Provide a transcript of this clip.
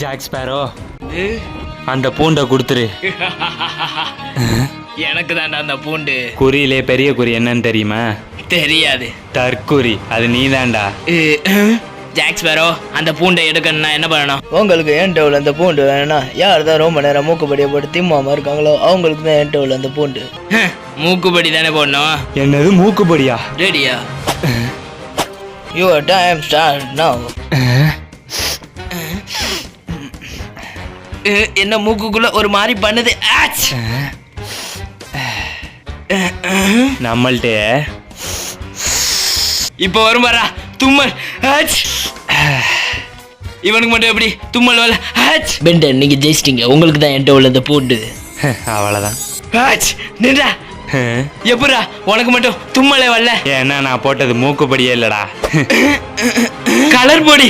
Jack Sparrow, அந்த பூண்டை கொடுத்துரு. எனக்கு தாண்டா அந்த பூண்டு. குறியிலே பெரிய குறி என்னன்னு தெரியுமா? தெரியாது. தற்குறி, அது நீ தான்டா. ஜாக் ஸ்பேரோ, அந்த பூண்டை எடுக்கணும்னா என்ன பண்ணணும்? உங்களுக்கு என் டவுல் அந்த பூண்டு வேணும்னா யார் தான் ரொம்ப நேரம் மூக்குப்படியை போட்டு திம்மாம இருக்காங்களோ அவங்களுக்கு தான் என் டவுல் அந்த பூண்டு. மூக்குப்படி தானே போடணும். என்னது மூக்குப்படியா? ரெடியா? Your time start now. என்ன மூக்குக்குள்ள ஒரு மாதிரி பண்ணுது. நம்மள்ட்ட இப்போ வரும் பாரா தும்மல். இவனுக்கு மட்டும் எப்படி தும்மல் வரல? பெண்டன், நீங்க ஜெயிச்சிட்டீங்க. உங்களுக்கு தான் என்கிட்ட உள்ளது பூண்டு. அவ்வளோதான். நின்றா. எப்படா உனக்கு மட்டும் தும்மலே வரல? ஏன்னா நான் போட்டது மூக்குப்படியே இல்லடா, கலர் பொடி.